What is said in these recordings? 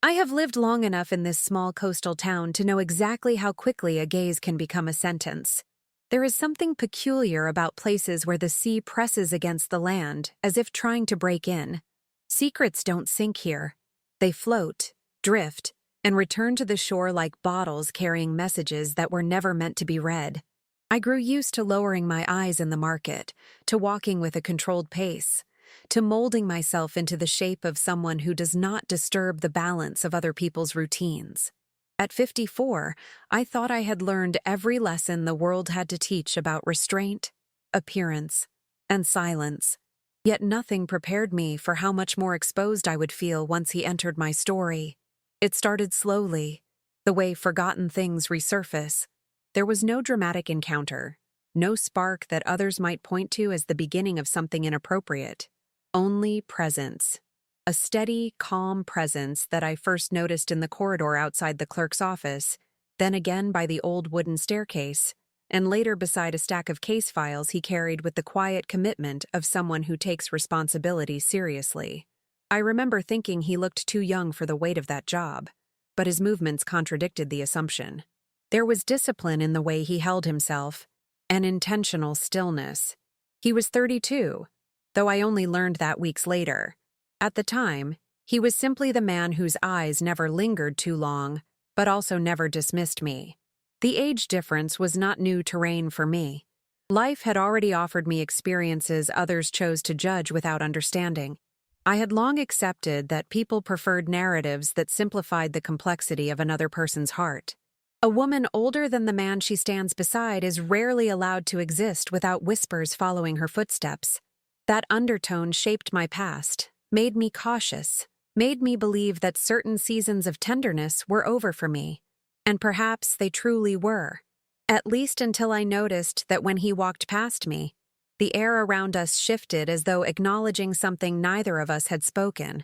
I have lived long enough in this small coastal town to know exactly how quickly a gaze can become a sentence. There is something peculiar about places where the sea presses against the land, as if trying to break in. Secrets don't sink here. They float, drift, and return to the shore like bottles carrying messages that were never meant to be read. I grew used to lowering my eyes in the market, to walking with a controlled pace, to molding myself into the shape of someone who does not disturb the balance of other people's routines. At 54, I thought I had learned every lesson the world had to teach about restraint, appearance, and silence. Yet nothing prepared me for how much more exposed I would feel once he entered my story. It started slowly, the way forgotten things resurface. There was no dramatic encounter, no spark that others might point to as the beginning of something inappropriate. Only presence. A steady, calm presence that I first noticed in the corridor outside the clerk's office, then again by the old wooden staircase, and later beside a stack of case files he carried with the quiet commitment of someone who takes responsibility seriously. I remember thinking he looked too young for the weight of that job, but his movements contradicted the assumption. There was discipline in the way he held himself, an intentional stillness. He was 32, though I only learned that weeks later. At the time, he was simply the man whose eyes never lingered too long, but also never dismissed me. The age difference was not new terrain for me. Life had already offered me experiences others chose to judge without understanding. I had long accepted that people preferred narratives that simplified the complexity of another person's heart. A woman older than the man she stands beside is rarely allowed to exist without whispers following her footsteps. That undertone shaped my past, made me cautious, made me believe that certain seasons of tenderness were over for me. And perhaps they truly were. At least until I noticed that when he walked past me, the air around us shifted as though acknowledging something neither of us had spoken.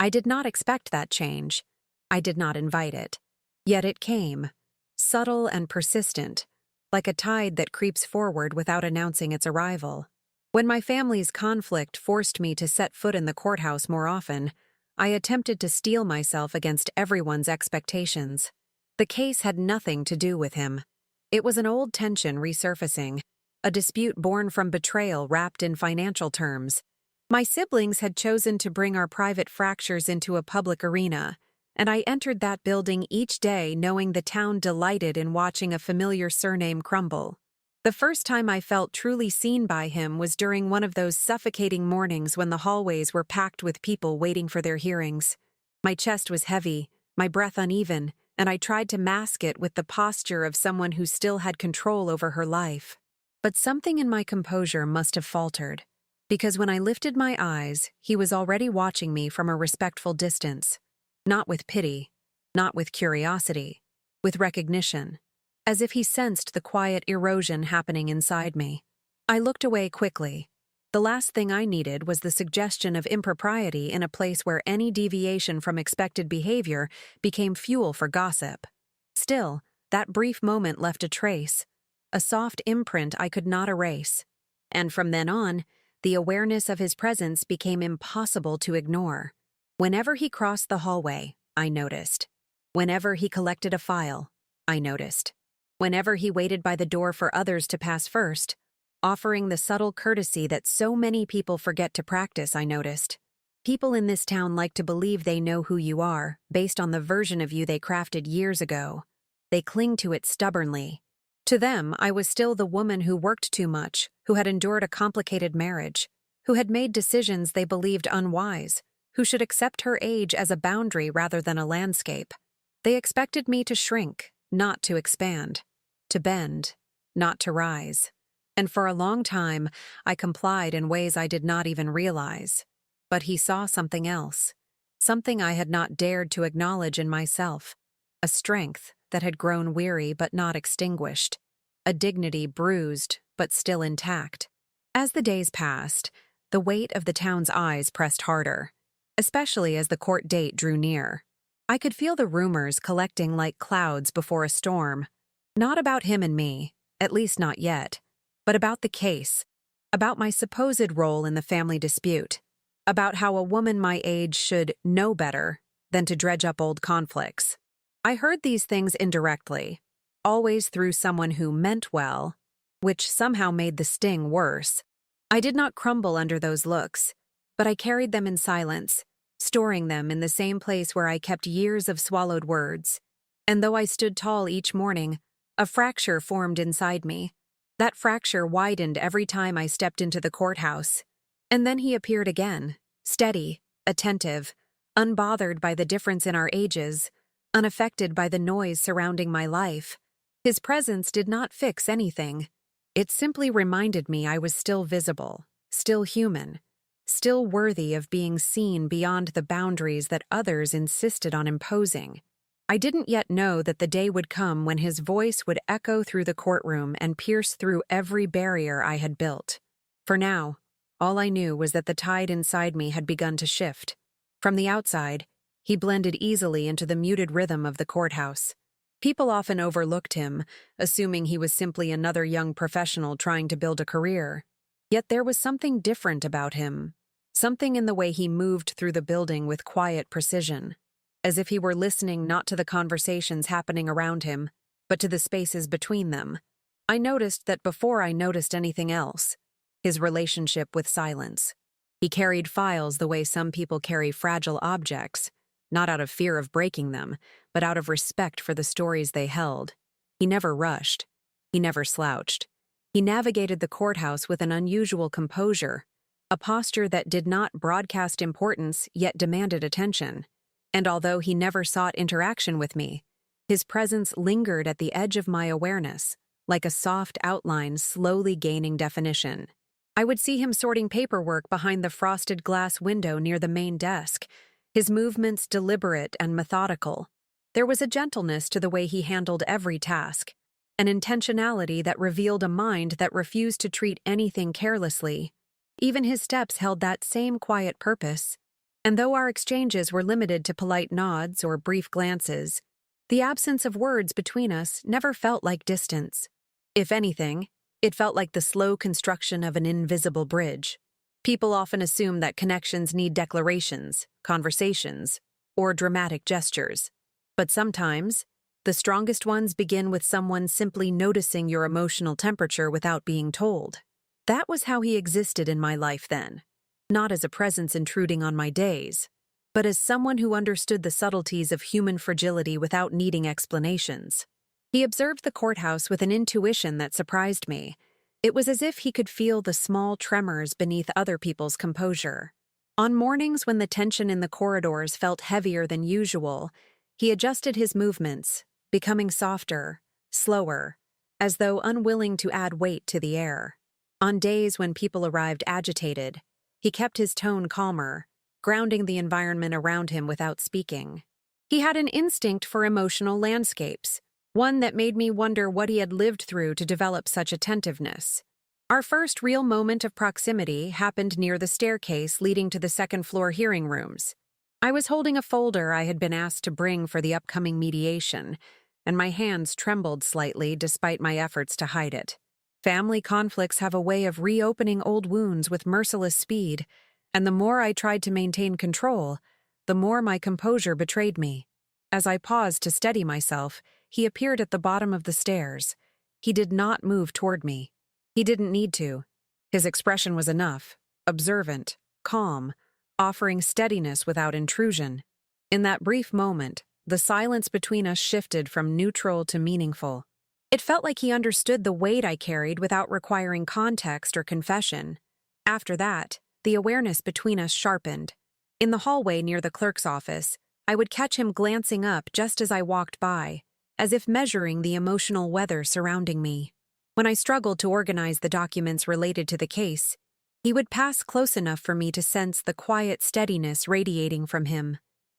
I did not expect that change. I did not invite it. Yet it came, subtle and persistent, like a tide that creeps forward without announcing its arrival. When my family's conflict forced me to set foot in the courthouse more often, I attempted to steel myself against everyone's expectations. The case had nothing to do with him. It was an old tension resurfacing, a dispute born from betrayal wrapped in financial terms. My siblings had chosen to bring our private fractures into a public arena, and I entered that building each day knowing the town delighted in watching a familiar surname crumble. The first time I felt truly seen by him was during one of those suffocating mornings when the hallways were packed with people waiting for their hearings. My chest was heavy, my breath uneven, and I tried to mask it with the posture of someone who still had control over her life. But something in my composure must have faltered, because when I lifted my eyes, he was already watching me from a respectful distance. Not with pity, not with curiosity, with recognition, as if he sensed the quiet erosion happening inside me. I looked away quickly. The last thing I needed was the suggestion of impropriety in a place where any deviation from expected behavior became fuel for gossip. Still, that brief moment left a trace, a soft imprint I could not erase. And from then on, the awareness of his presence became impossible to ignore. Whenever he crossed the hallway, I noticed. Whenever he collected a file, I noticed. Whenever he waited by the door for others to pass first, offering the subtle courtesy that so many people forget to practice, I noticed. People in this town like to believe they know who you are, based on the version of you they crafted years ago. They cling to it stubbornly. To them, I was still the woman who worked too much, who had endured a complicated marriage, who had made decisions they believed unwise, who should accept her age as a boundary rather than a landscape. They expected me to shrink, not to expand, to bend, not to rise. And for a long time, I complied in ways I did not even realize. But he saw something else, something I had not dared to acknowledge in myself, a strength that had grown weary but not extinguished, a dignity bruised but still intact. As the days passed, the weight of the town's eyes pressed harder, especially as the court date drew near. I could feel the rumors collecting like clouds before a storm, not about him and me, at least not yet, but about the case, about my supposed role in the family dispute, about how a woman my age should know better, than to dredge up old conflicts. I heard these things indirectly, always through someone who meant well, which somehow made the sting worse. I did not crumble under those looks, but I carried them in silence, storing them in the same place where I kept years of swallowed words. And though I stood tall each morning, a fracture formed inside me. That fracture widened every time I stepped into the courthouse. And then he appeared again, steady, attentive, unbothered by the difference in our ages, unaffected by the noise surrounding my life. His presence did not fix anything. It simply reminded me I was still visible, still human, still worthy of being seen beyond the boundaries that others insisted on imposing. I didn't yet know that the day would come when his voice would echo through the courtroom and pierce through every barrier I had built. For now, all I knew was that the tide inside me had begun to shift. From the outside, he blended easily into the muted rhythm of the courthouse. People often overlooked him, assuming he was simply another young professional trying to build a career. Yet there was something different about him, something in the way he moved through the building with quiet precision, as if he were listening not to the conversations happening around him, but to the spaces between them. I noticed that before I noticed anything else, his relationship with silence. He carried files the way some people carry fragile objects, not out of fear of breaking them, but out of respect for the stories they held. He never rushed. He never slouched. He navigated the courthouse with an unusual composure, a posture that did not broadcast importance yet demanded attention. And although he never sought interaction with me, his presence lingered at the edge of my awareness, like a soft outline slowly gaining definition. I would see him sorting paperwork behind the frosted glass window near the main desk, his movements deliberate and methodical. There was a gentleness to the way he handled every task, an intentionality that revealed a mind that refused to treat anything carelessly. Even his steps held that same quiet purpose. And though our exchanges were limited to polite nods or brief glances, the absence of words between us never felt like distance. If anything, it felt like the slow construction of an invisible bridge. People often assume that connections need declarations, conversations, or dramatic gestures. But sometimes, the strongest ones begin with someone simply noticing your emotional temperature without being told. That was how he existed in my life then. Not as a presence intruding on my days, but as someone who understood the subtleties of human fragility without needing explanations. He observed the courthouse with an intuition that surprised me. It was as if he could feel the small tremors beneath other people's composure. On mornings when the tension in the corridors felt heavier than usual, he adjusted his movements, becoming softer, slower, as though unwilling to add weight to the air. On days when people arrived agitated, he kept his tone calmer, grounding the environment around him without speaking. He had an instinct for emotional landscapes, one that made me wonder what he had lived through to develop such attentiveness. Our first real moment of proximity happened near the staircase leading to the second-floor hearing rooms. I was holding a folder I had been asked to bring for the upcoming mediation, and my hands trembled slightly despite my efforts to hide it. Family conflicts have a way of reopening old wounds with merciless speed, and the more I tried to maintain control, the more my composure betrayed me. As I paused to steady myself, he appeared at the bottom of the stairs. He did not move toward me. He didn't need to. His expression was enough, observant, calm, offering steadiness without intrusion. In that brief moment, the silence between us shifted from neutral to meaningful. It felt like he understood the weight I carried without requiring context or confession. After that, the awareness between us sharpened. In the hallway near the clerk's office, I would catch him glancing up just as I walked by, as if measuring the emotional weather surrounding me. When I struggled to organize the documents related to the case, he would pass close enough for me to sense the quiet steadiness radiating from him.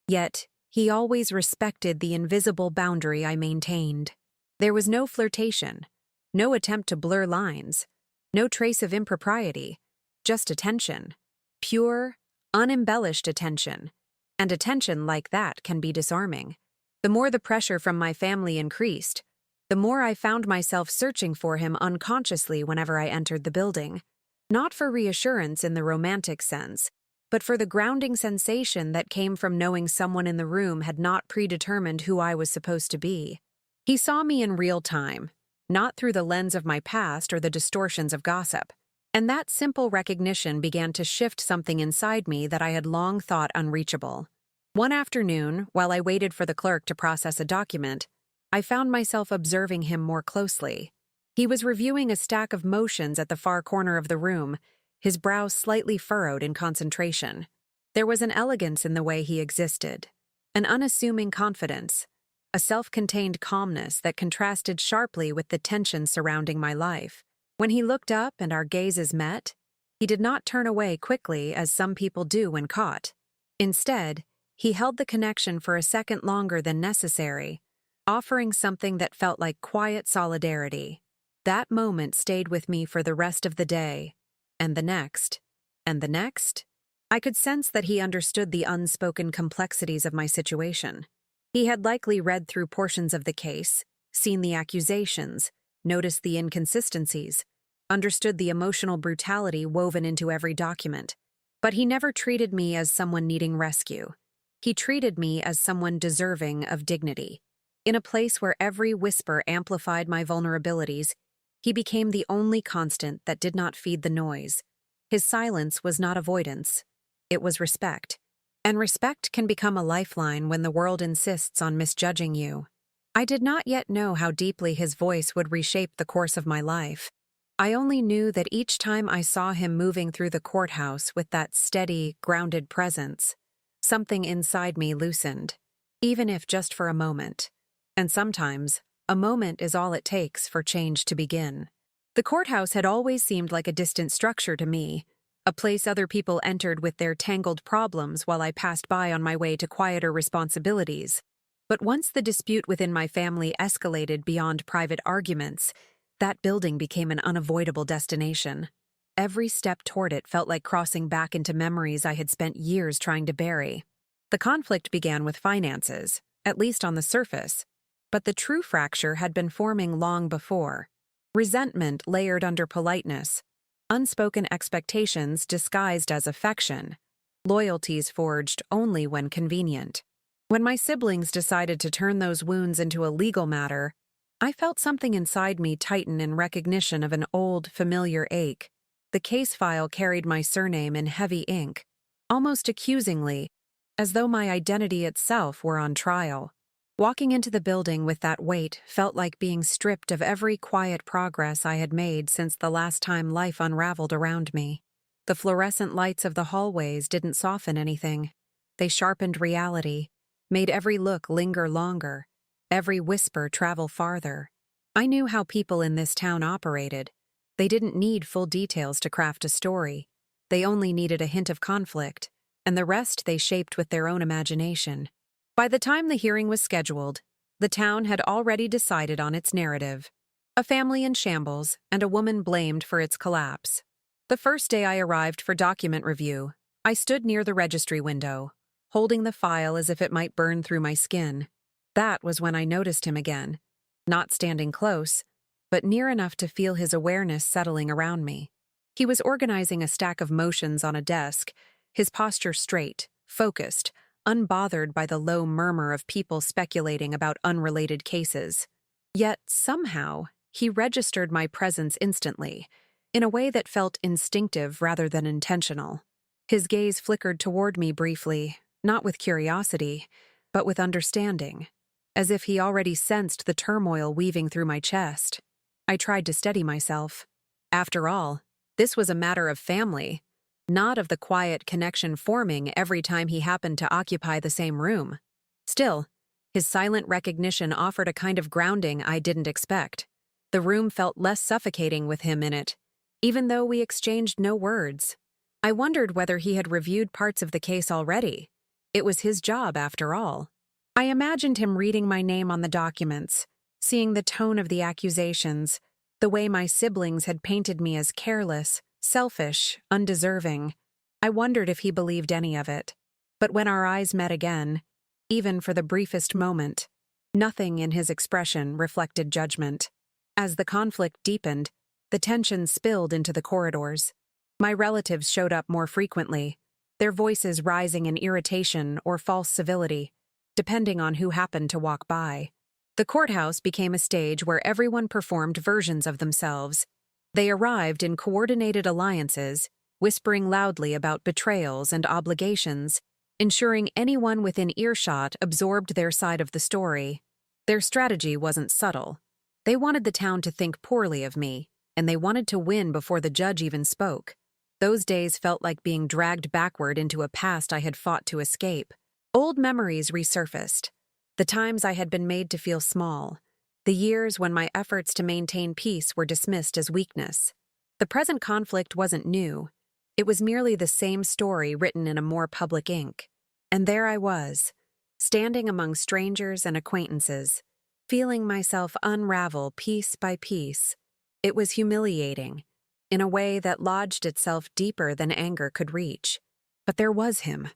Yet, he always respected the invisible boundary I maintained. There was no flirtation, no attempt to blur lines, no trace of impropriety, just attention. Pure, unembellished attention. And attention like that can be disarming. The more the pressure from my family increased, the more I found myself searching for him unconsciously whenever I entered the building. Not for reassurance in the romantic sense, but for the grounding sensation that came from knowing someone in the room had not predetermined who I was supposed to be. He saw me in real time, not through the lens of my past or the distortions of gossip. And that simple recognition began to shift something inside me that I had long thought unreachable. One afternoon, while I waited for the clerk to process a document, I found myself observing him more closely. He was reviewing a stack of motions at the far corner of the room, his brows slightly furrowed in concentration. There was an elegance in the way he existed, an unassuming confidence, a self-contained calmness that contrasted sharply with the tension surrounding my life. When he looked up and our gazes met, he did not turn away quickly as some people do when caught. Instead, he held the connection for a second longer than necessary, offering something that felt like quiet solidarity. That moment stayed with me for the rest of the day, and the next, and the next. I could sense that he understood the unspoken complexities of my situation. He had likely read through portions of the case, seen the accusations, noticed the inconsistencies, understood the emotional brutality woven into every document. But he never treated me as someone needing rescue. He treated me as someone deserving of dignity. In a place where every whisper amplified my vulnerabilities, he became the only constant that did not feed the noise. His silence was not avoidance. It was respect. And respect can become a lifeline when the world insists on misjudging you. I did not yet know how deeply his voice would reshape the course of my life. I only knew that each time I saw him moving through the courthouse with that steady, grounded presence, something inside me loosened, even if just for a moment. And sometimes, a moment is all it takes for change to begin. The courthouse had always seemed like a distant structure to me, a place other people entered with their tangled problems while I passed by on my way to quieter responsibilities. But once the dispute within my family escalated beyond private arguments, that building became an unavoidable destination. Every step toward it felt like crossing back into memories I had spent years trying to bury. The conflict began with finances, at least on the surface, but the true fracture had been forming long before. Resentment layered under politeness, unspoken expectations disguised as affection, loyalties forged only when convenient. When my siblings decided to turn those wounds into a legal matter, I felt something inside me tighten in recognition of an old, familiar ache. The case file carried my surname in heavy ink, almost accusingly, as though my identity itself were on trial. Walking into the building with that weight felt like being stripped of every quiet progress I had made since the last time life unraveled around me. The fluorescent lights of the hallways didn't soften anything. They sharpened reality, made every look linger longer, every whisper travel farther. I knew how people in this town operated. They didn't need full details to craft a story. They only needed a hint of conflict, and the rest they shaped with their own imagination. By the time the hearing was scheduled, the town had already decided on its narrative. A family in shambles and a woman blamed for its collapse. The first day I arrived for document review, I stood near the registry window, holding the file as if it might burn through my skin. That was when I noticed him again, not standing close, but near enough to feel his awareness settling around me. He was organizing a stack of motions on a desk, his posture straight, focused, unbothered by the low murmur of people speculating about unrelated cases. Yet, somehow, he registered my presence instantly, in a way that felt instinctive rather than intentional. His gaze flickered toward me briefly, not with curiosity, but with understanding, as if he already sensed the turmoil weaving through my chest. I tried to steady myself. After all, this was a matter of family, not of the quiet connection forming every time he happened to occupy the same room. Still, his silent recognition offered a kind of grounding I didn't expect. The room felt less suffocating with him in it, even though we exchanged no words. I wondered whether he had reviewed parts of the case already. It was his job, after all. I imagined him reading my name on the documents, seeing the tone of the accusations, the way my siblings had painted me as careless, selfish, undeserving. I wondered if he believed any of it. But when our eyes met again, even for the briefest moment, nothing in his expression reflected judgment. As the conflict deepened, the tension spilled into the corridors. My relatives showed up more frequently, their voices rising in irritation or false civility, depending on who happened to walk by. The courthouse became a stage where everyone performed versions of themselves. They arrived in coordinated alliances, whispering loudly about betrayals and obligations, ensuring anyone within earshot absorbed their side of the story. Their strategy wasn't subtle. They wanted the town to think poorly of me, and they wanted to win before the judge even spoke. Those days felt like being dragged backward into a past I had fought to escape. Old memories resurfaced. The times I had been made to feel small. The years when my efforts to maintain peace were dismissed as weakness. The present conflict wasn't new. It was merely the same story written in a more public ink. And there I was, standing among strangers and acquaintances, feeling myself unravel piece by piece. It was humiliating, in a way that lodged itself deeper than anger could reach. But there was him,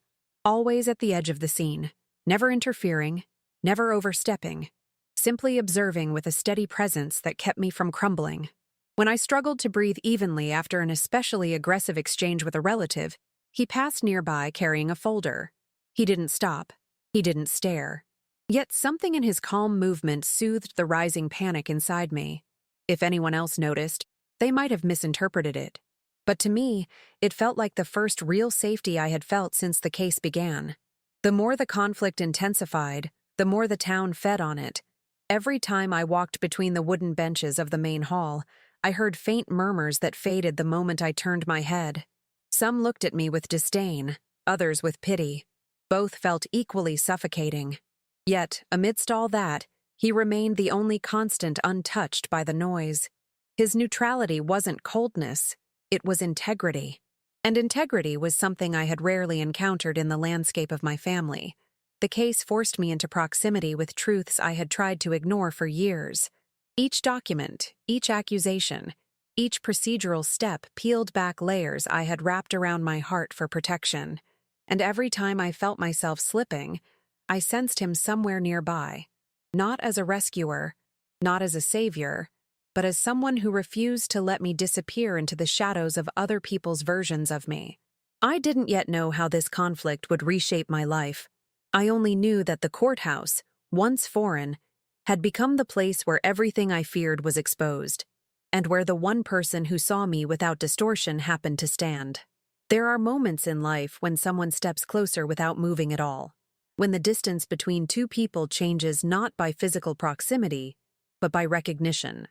always at the edge of the scene, never interfering, never overstepping, simply observing with a steady presence that kept me from crumbling. When I struggled to breathe evenly after an especially aggressive exchange with a relative, he passed nearby carrying a folder. He didn't stop. He didn't stare. Yet something in his calm movement soothed the rising panic inside me. If anyone else noticed, they might have misinterpreted it. But to me, it felt like the first real safety I had felt since the case began. The more the conflict intensified, the more the town fed on it. Every time I walked between the wooden benches of the main hall, I heard faint murmurs that faded the moment I turned my head. Some looked at me with disdain, others with pity. Both felt equally suffocating. Yet, amidst all that, he remained the only constant untouched by the noise. His neutrality wasn't coldness, it was integrity. And integrity was something I had rarely encountered in the landscape of my family. The case forced me into proximity with truths I had tried to ignore for years. Each document, each accusation, each procedural step peeled back layers I had wrapped around my heart for protection. And every time I felt myself slipping, I sensed him somewhere nearby, not as a rescuer, not as a savior, but as someone who refused to let me disappear into the shadows of other people's versions of me. I didn't yet know how this conflict would reshape my life. I only knew that the courthouse, once foreign, had become the place where everything I feared was exposed, and where the one person who saw me without distortion happened to stand. There are moments in life when someone steps closer without moving at all, when the distance between two people changes not by physical proximity, but by recognition.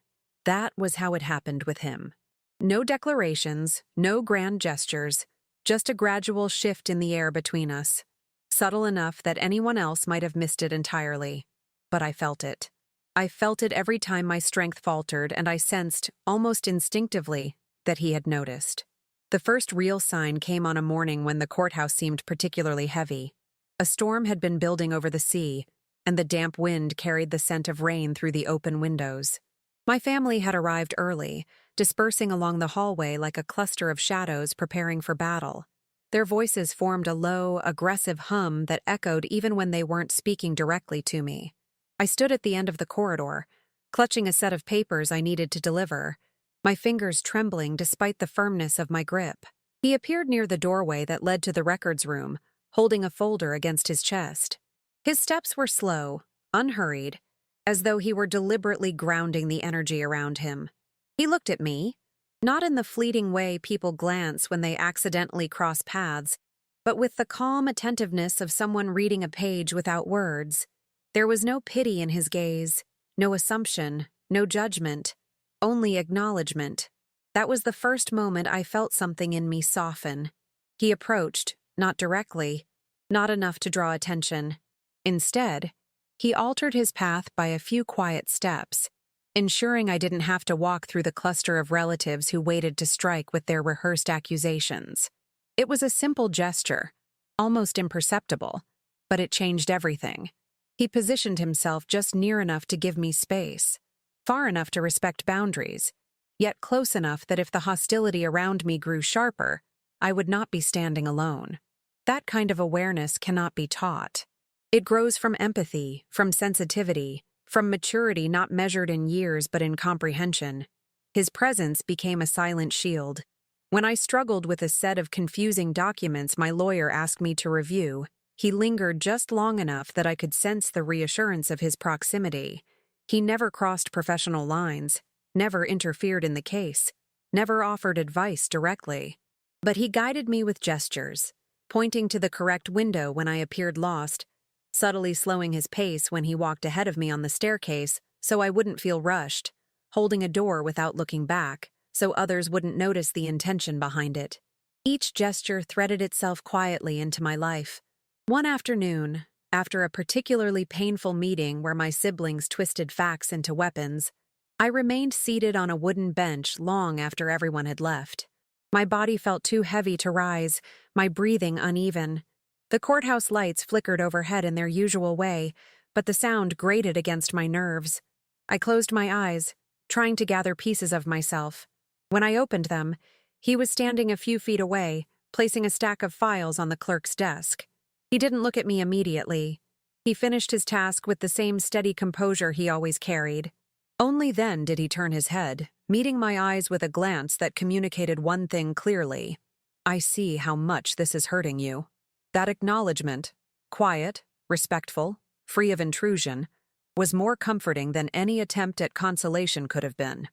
That was how it happened with him. No declarations, no grand gestures, just a gradual shift in the air between us. Subtle enough that anyone else might have missed it entirely. But I felt it. I felt it every time my strength faltered, and I sensed, almost instinctively, that he had noticed. The first real sign came on a morning when the courthouse seemed particularly heavy. A storm had been building over the sea, and the damp wind carried the scent of rain through the open windows. My family had arrived early, dispersing along the hallway like a cluster of shadows preparing for battle. Their voices formed a low, aggressive hum that echoed even when they weren't speaking directly to me. I stood at the end of the corridor, clutching a set of papers I needed to deliver, my fingers trembling despite the firmness of my grip. He appeared near the doorway that led to the records room, holding a folder against his chest. His steps were slow, unhurried, as though he were deliberately grounding the energy around him. He looked at me, not in the fleeting way people glance when they accidentally cross paths, but with the calm attentiveness of someone reading a page without words. There was no pity in his gaze, no assumption, no judgment, only acknowledgement. That was the first moment I felt something in me soften. He approached, not directly, not enough to draw attention. Instead, he altered his path by a few quiet steps, ensuring I didn't have to walk through the cluster of relatives who waited to strike with their rehearsed accusations. It was a simple gesture, almost imperceptible, but it changed everything. He positioned himself just near enough to give me space, far enough to respect boundaries, yet close enough that if the hostility around me grew sharper, I would not be standing alone. That kind of awareness cannot be taught. It grows from empathy, from sensitivity, from maturity not measured in years but in comprehension. His presence became a silent shield, When I struggled with a set of confusing documents my lawyer asked me to review, he lingered just long enough that I could sense the reassurance of his proximity. He never crossed professional lines, never interfered in the case, never offered advice directly. But he guided me with gestures, pointing to the correct window when I appeared lost, subtly slowing his pace when he walked ahead of me on the staircase so I wouldn't feel rushed, holding a door without looking back so others wouldn't notice the intention behind it. Each gesture threaded itself quietly into my life. One afternoon, after a particularly painful meeting where my siblings twisted facts into weapons, I remained seated on a wooden bench long after everyone had left. My body felt too heavy to rise, my breathing uneven. The courthouse lights flickered overhead in their usual way, but the sound grated against my nerves. I closed my eyes, trying to gather pieces of myself. When I opened them, he was standing a few feet away, placing a stack of files on the clerk's desk. He didn't look at me immediately. He finished his task with the same steady composure he always carried. Only then did he turn his head, meeting my eyes with a glance that communicated one thing clearly. "I see how much this is hurting you." That acknowledgement, quiet, respectful, free of intrusion, was more comforting than any attempt at consolation could have been.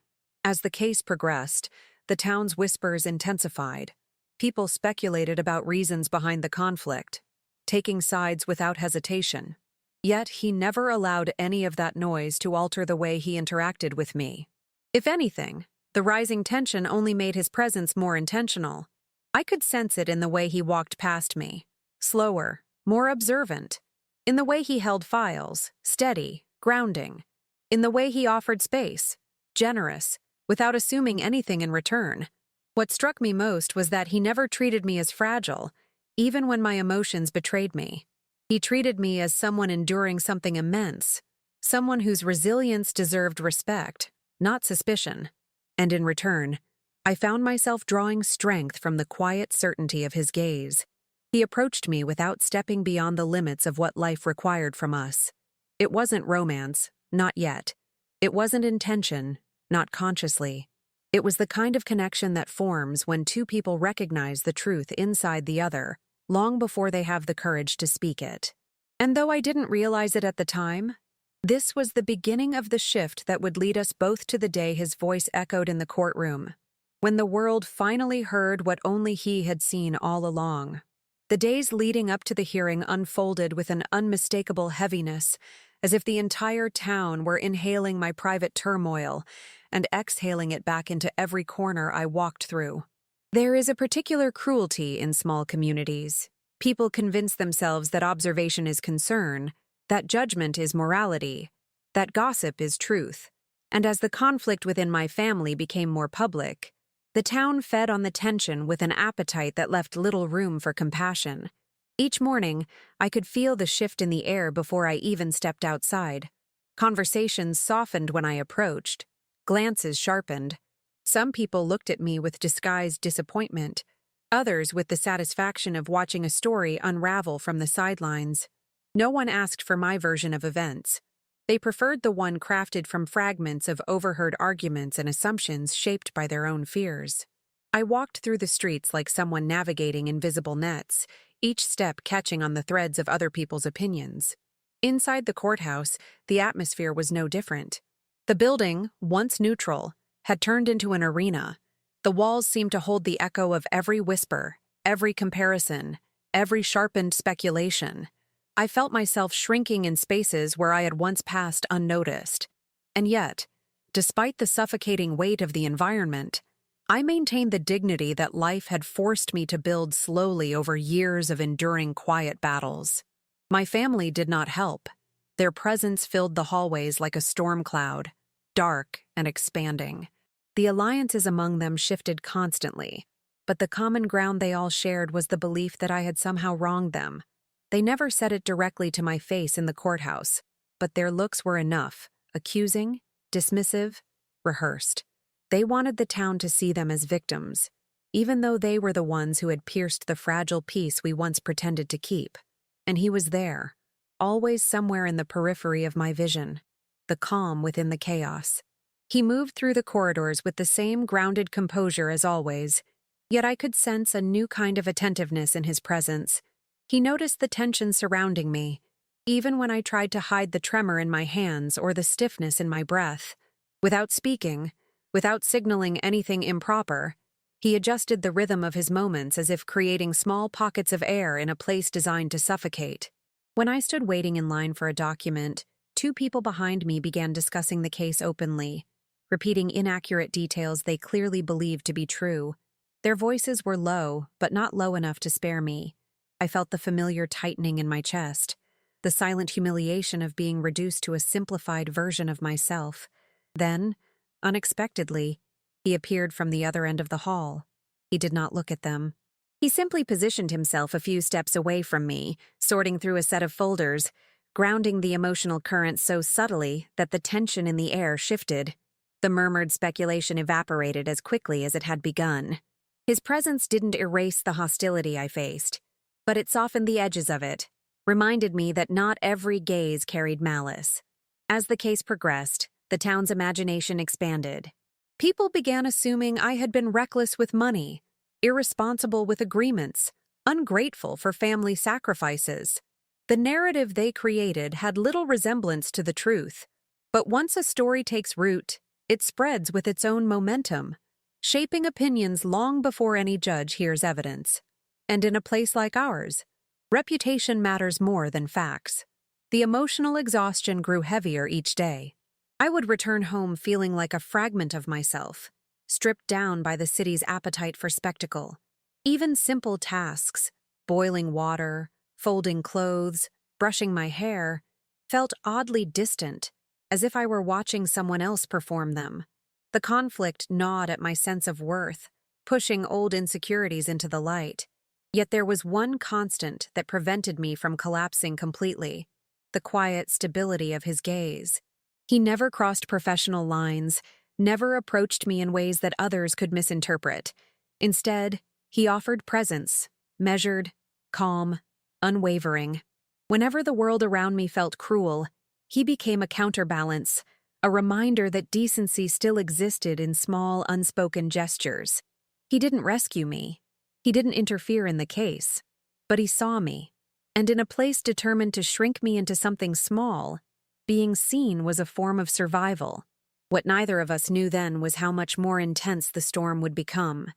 As the case progressed, the town's whispers intensified. People speculated about reasons behind the conflict, taking sides without hesitation. Yet he never allowed any of that noise to alter the way he interacted with me. If anything, the rising tension only made his presence more intentional. I could sense it in the way he walked past me, slower, more observant, in the way he held files, steady, grounding, in the way he offered space, generous, without assuming anything in return. What struck me most was that he never treated me as fragile, even when my emotions betrayed me. He treated me as someone enduring something immense, someone whose resilience deserved respect, not suspicion. And in return, I found myself drawing strength from the quiet certainty of his gaze. He approached me without stepping beyond the limits of what life required from us. It wasn't romance, not yet. It wasn't intention, not consciously. It was the kind of connection that forms when two people recognize the truth inside the other, long before they have the courage to speak it. And though I didn't realize it at the time, this was the beginning of the shift that would lead us both to the day his voice echoed in the courtroom, when the world finally heard what only he had seen all along. The days leading up to the hearing unfolded with an unmistakable heaviness, as if the entire town were inhaling my private turmoil and exhaling it back into every corner I walked through. There is a particular cruelty in small communities. People convince themselves that observation is concern, that judgment is morality, that gossip is truth. And as the conflict within my family became more public, the town fed on the tension with an appetite that left little room for compassion. Each morning, I could feel the shift in the air before I even stepped outside. Conversations softened when I approached. Glances sharpened. Some people looked at me with disguised disappointment, others with the satisfaction of watching a story unravel from the sidelines. No one asked for my version of events. They preferred the one crafted from fragments of overheard arguments and assumptions shaped by their own fears. I walked through the streets like someone navigating invisible nets, each step catching on the threads of other people's opinions. Inside the courthouse, the atmosphere was no different. The building, once neutral, had turned into an arena. The walls seemed to hold the echo of every whisper, every comparison, every sharpened speculation. I felt myself shrinking in spaces where I had once passed unnoticed. And yet, despite the suffocating weight of the environment, I maintained the dignity that life had forced me to build slowly over years of enduring quiet battles. My family did not help. Their presence filled the hallways like a storm cloud, dark and expanding. The alliances among them shifted constantly, but the common ground they all shared was the belief that I had somehow wronged them. They never said it directly to my face in the courthouse, but their looks were enough, accusing, dismissive, rehearsed. They wanted the town to see them as victims, even though they were the ones who had pierced the fragile peace we once pretended to keep. And he was there, always somewhere in the periphery of my vision, the calm within the chaos. He moved through the corridors with the same grounded composure as always, Yet I could sense a new kind of attentiveness in his presence. He noticed the tension surrounding me, even when I tried to hide the tremor in my hands or the stiffness in my breath. Without speaking, without signaling anything improper, he adjusted the rhythm of his moments as if creating small pockets of air in a place designed to suffocate. When I stood waiting in line for a document, two people behind me began discussing the case openly, repeating inaccurate details they clearly believed to be true. Their voices were low, but not low enough to spare me. I felt the familiar tightening in my chest, the silent humiliation of being reduced to a simplified version of myself. Then, unexpectedly, he appeared from the other end of the hall. He did not look at them. He simply positioned himself a few steps away from me, sorting through a set of folders, grounding the emotional current so subtly that the tension in the air shifted. The murmured speculation evaporated as quickly as it had begun. His presence didn't erase the hostility I faced, but it softened the edges of it, reminded me that not every gaze carried malice. As the case progressed, the town's imagination expanded. People began assuming I had been reckless with money, irresponsible with agreements, ungrateful for family sacrifices. The narrative they created had little resemblance to the truth, but once a story takes root, it spreads with its own momentum, shaping opinions long before any judge hears evidence. And in a place like ours, reputation matters more than facts. The emotional exhaustion grew heavier each day. I would return home feeling like a fragment of myself, stripped down by the city's appetite for spectacle. Even simple tasks, boiling water, folding clothes, brushing my hair, felt oddly distant, as if I were watching someone else perform them. The conflict gnawed at my sense of worth, pushing old insecurities into the light. Yet there was one constant that prevented me from collapsing completely: the quiet stability of his gaze. He never crossed professional lines, never approached me in ways that others could misinterpret. Instead, he offered presence, measured, calm, unwavering. Whenever the world around me felt cruel, he became a counterbalance, a reminder that decency still existed in small, unspoken gestures. He didn't rescue me. He didn't interfere in the case. But he saw me, and in a place determined to shrink me into something small, being seen was a form of survival. What neither of us knew then was how much more intense the storm would become,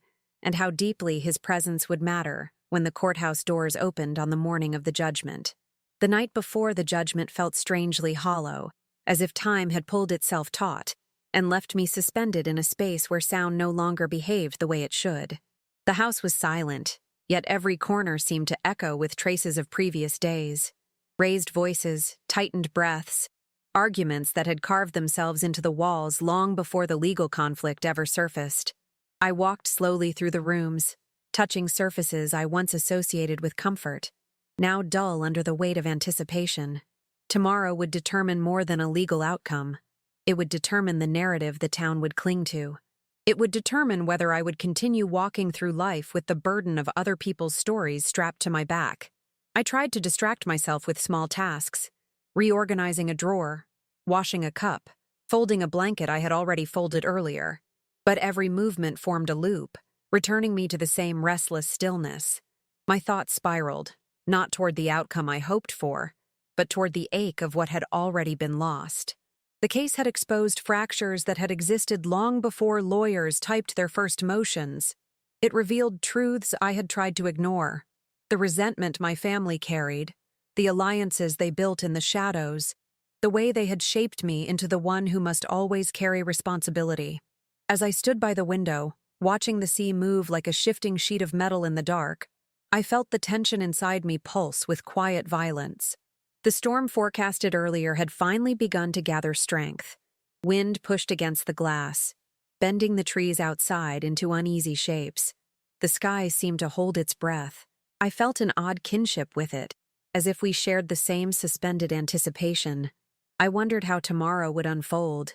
and how deeply his presence would matter when the courthouse doors opened on the morning of the judgment. The night before the judgment felt strangely hollow, as if time had pulled itself taut, and left me suspended in a space where sound no longer behaved the way it should. The house was silent, yet every corner seemed to echo with traces of previous days. Raised voices, tightened breaths, arguments that had carved themselves into the walls long before the legal conflict ever surfaced. I walked slowly through the rooms, touching surfaces I once associated with comfort, now dull under the weight of anticipation. Tomorrow would determine more than a legal outcome. It would determine the narrative the town would cling to. It would determine whether I would continue walking through life with the burden of other people's stories strapped to my back. I tried to distract myself with small tasks, reorganizing a drawer, washing a cup, folding a blanket I had already folded earlier. But every movement formed a loop, returning me to the same restless stillness. My thoughts spiraled, not toward the outcome I hoped for, but toward the ache of what had already been lost. The case had exposed fractures that had existed long before lawyers typed their first motions. It revealed truths I had tried to ignore: the resentment my family carried, the alliances they built in the shadows, the way they had shaped me into the one who must always carry responsibility. As I stood by the window, watching the sea move like a shifting sheet of metal in the dark, I felt the tension inside me pulse with quiet violence. The storm forecasted earlier had finally begun to gather strength. Wind pushed against the glass, bending the trees outside into uneasy shapes. The sky seemed to hold its breath. I felt an odd kinship with it, as if we shared the same suspended anticipation. I wondered how tomorrow would unfold,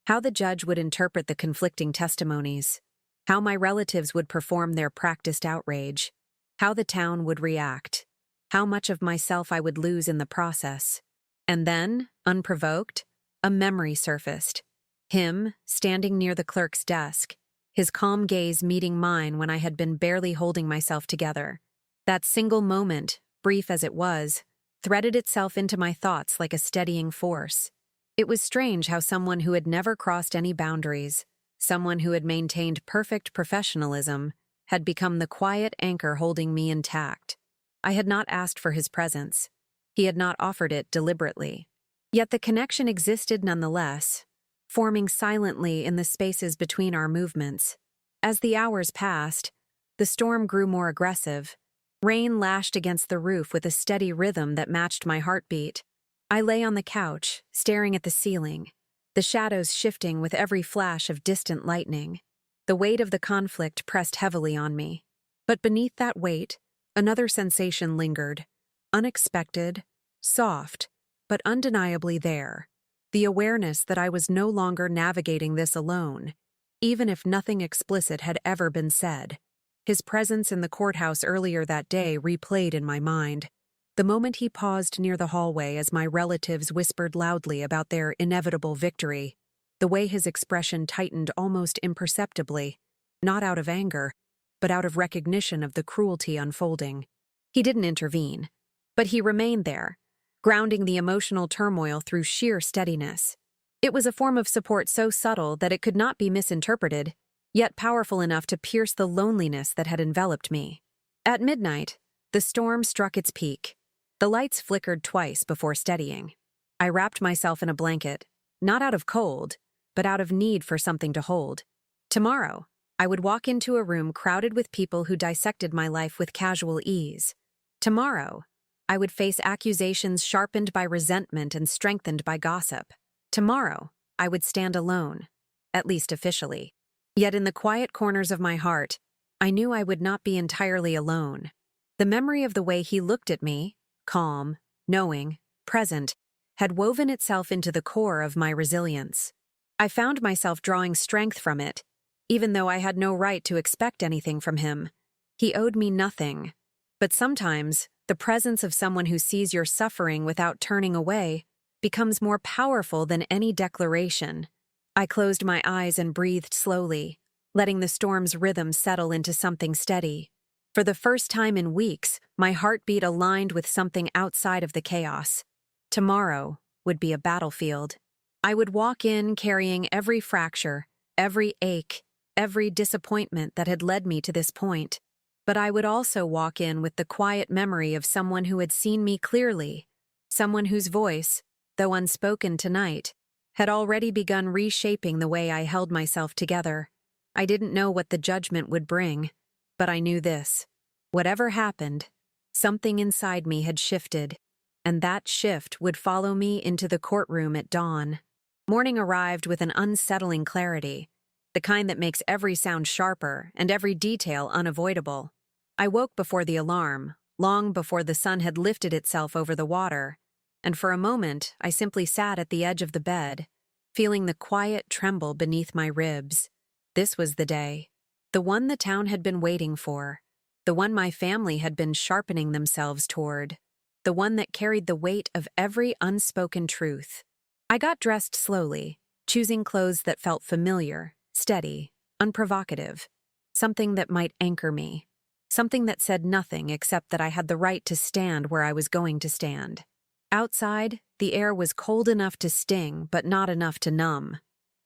how the judge would interpret the conflicting testimonies, how my relatives would perform their practiced outrage, how the town would react, how much of myself I would lose in the process. And then, unprovoked, a memory surfaced. Him, standing near the clerk's desk, his calm gaze meeting mine when I had been barely holding myself together. That single moment, brief as it was, threaded itself into my thoughts like a steadying force. It was strange how someone who had never crossed any boundaries, someone who had maintained perfect professionalism, had become the quiet anchor holding me intact. I had not asked for his presence. He had not offered it deliberately. Yet the connection existed nonetheless, forming silently in the spaces between our movements. As the hours passed, the storm grew more aggressive. Rain lashed against the roof with a steady rhythm that matched my heartbeat. I lay on the couch, staring at the ceiling, the shadows shifting with every flash of distant lightning. The weight of the conflict pressed heavily on me. But beneath that weight, another sensation lingered. Unexpected, soft, but undeniably there. The awareness that I was no longer navigating this alone, even if nothing explicit had ever been said. His presence in the courthouse earlier that day replayed in my mind. The moment he paused near the hallway as my relatives whispered loudly about their inevitable victory, the way his expression tightened almost imperceptibly, not out of anger, but out of recognition of the cruelty unfolding. He didn't intervene, but he remained there, grounding the emotional turmoil through sheer steadiness. It was a form of support so subtle that it could not be misinterpreted, yet powerful enough to pierce the loneliness that had enveloped me. At midnight, the storm struck its peak. The lights flickered twice before steadying. I wrapped myself in a blanket, not out of cold, but out of need for something to hold. Tomorrow, I would walk into a room crowded with people who dissected my life with casual ease. Tomorrow, I would face accusations sharpened by resentment and strengthened by gossip. Tomorrow, I would stand alone, at least officially. Yet in the quiet corners of my heart, I knew I would not be entirely alone. The memory of the way he looked at me, calm, knowing, present, had woven itself into the core of my resilience. I found myself drawing strength from it, even though I had no right to expect anything from him. He owed me nothing. But sometimes, the presence of someone who sees your suffering without turning away becomes more powerful than any declaration. I closed my eyes and breathed slowly, letting the storm's rhythm settle into something steady. For the first time in weeks, my heartbeat aligned with something outside of the chaos. Tomorrow would be a battlefield. I would walk in carrying every fracture, every ache, every disappointment that had led me to this point. But I would also walk in with the quiet memory of someone who had seen me clearly, someone whose voice, though unspoken tonight, had already begun reshaping the way I held myself together. I didn't know what the judgment would bring, but I knew this. Whatever happened, something inside me had shifted, and that shift would follow me into the courtroom at dawn. Morning arrived with an unsettling clarity, the kind that makes every sound sharper and every detail unavoidable. I woke before the alarm, long before the sun had lifted itself over the water, and for a moment I simply sat at the edge of the bed, feeling the quiet tremble beneath my ribs. This was the day. The one the town had been waiting for. The one my family had been sharpening themselves toward. The one that carried the weight of every unspoken truth. I got dressed slowly, choosing clothes that felt familiar, steady, unprovocative. Something that might anchor me. Something that said nothing except that I had the right to stand where I was going to stand. Outside, the air was cold enough to sting, but not enough to numb.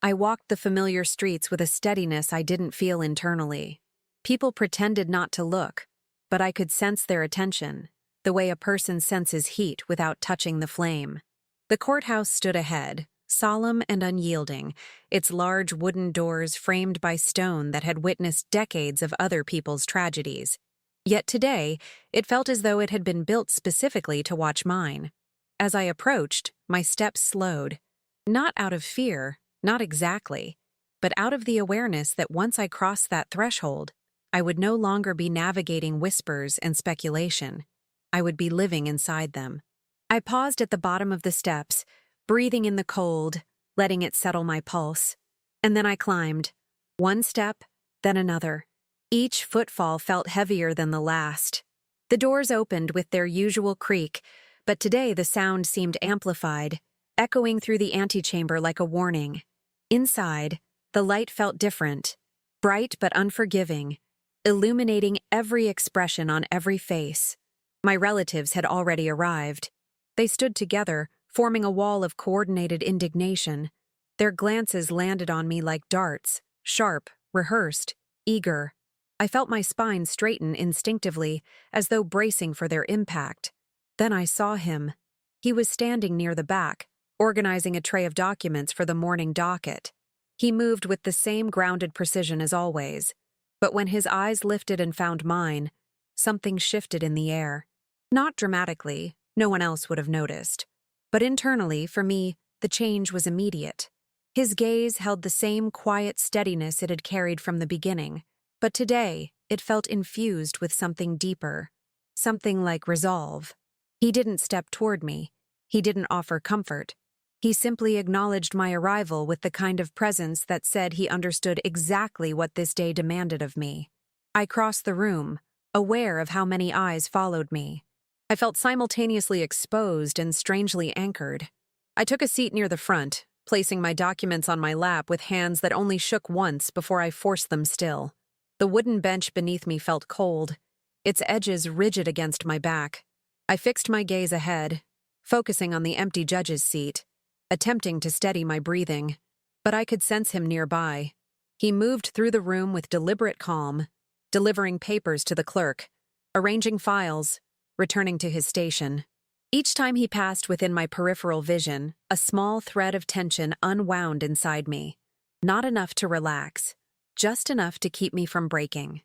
I walked the familiar streets with a steadiness I didn't feel internally. People pretended not to look, but I could sense their attention, the way a person senses heat without touching the flame. The courthouse stood ahead, solemn and unyielding, its large wooden doors framed by stone that had witnessed decades of other people's tragedies. Yet today, it felt as though it had been built specifically to watch mine. As I approached, my steps slowed. Not out of fear, not exactly, but out of the awareness that once I crossed that threshold, I would no longer be navigating whispers and speculation. I would be living inside them. I paused at the bottom of the steps, breathing in the cold, letting it settle my pulse. And then I climbed. One step, then another. Each footfall felt heavier than the last. The doors opened with their usual creak, but today the sound seemed amplified, echoing through the antechamber like a warning. Inside, the light felt different. bright but unforgiving, illuminating every expression on every face. My relatives had already arrived. They stood together, forming a wall of coordinated indignation. Their glances landed on me like darts, sharp, rehearsed, eager. I felt my spine straighten instinctively, as though bracing for their impact. Then I saw him. He was standing near the back, organizing a tray of documents for the morning docket. He moved with the same grounded precision as always, but when his eyes lifted and found mine, something shifted in the air. Not dramatically, no one else would have noticed, but internally, for me, the change was immediate. His gaze held the same quiet steadiness it had carried from the beginning, but today it felt infused with something deeper, something like resolve. He didn't step toward me. He didn't offer comfort. He simply acknowledged my arrival with the kind of presence that said he understood exactly what this day demanded of me. I crossed the room, aware of how many eyes followed me. I felt simultaneously exposed and strangely anchored. I took a seat near the front, placing my documents on my lap with hands that only shook once before I forced them still. The wooden bench beneath me felt cold, its edges rigid against my back. I fixed my gaze ahead, focusing on the empty judge's seat, attempting to steady my breathing, but I could sense him nearby. He moved through the room with deliberate calm, delivering papers to the clerk, arranging files, returning to his station. Each time he passed within my peripheral vision, a small thread of tension unwound inside me. Not enough to relax, just enough to keep me from breaking.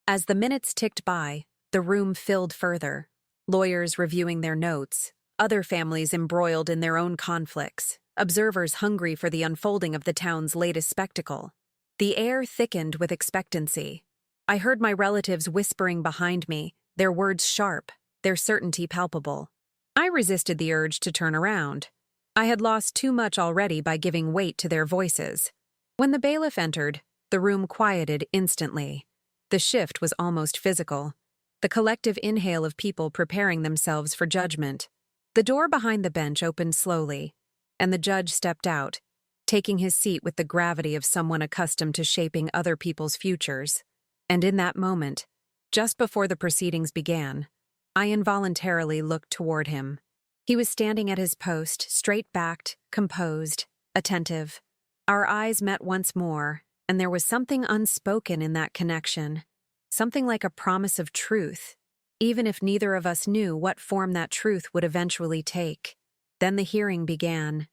As the minutes ticked by, the room filled further. Lawyers reviewing their notes, other families embroiled in their own conflicts, observers hungry for the unfolding of the town's latest spectacle. The air thickened with expectancy. I heard my relatives whispering behind me, their words sharp, their certainty palpable. I resisted the urge to turn around. I had lost too much already by giving weight to their voices. When the bailiff entered, the room quieted instantly. The shift was almost physical. The collective inhale of people preparing themselves for judgment. The door behind the bench opened slowly, and the judge stepped out, taking his seat with the gravity of someone accustomed to shaping other people's futures. And in that moment, just before the proceedings began, I involuntarily looked toward him. He was standing at his post, straight-backed, composed, attentive. Our eyes met once more, and there was something unspoken in that connection, something like a promise of truth, even if neither of us knew what form that truth would eventually take. Then the hearing began.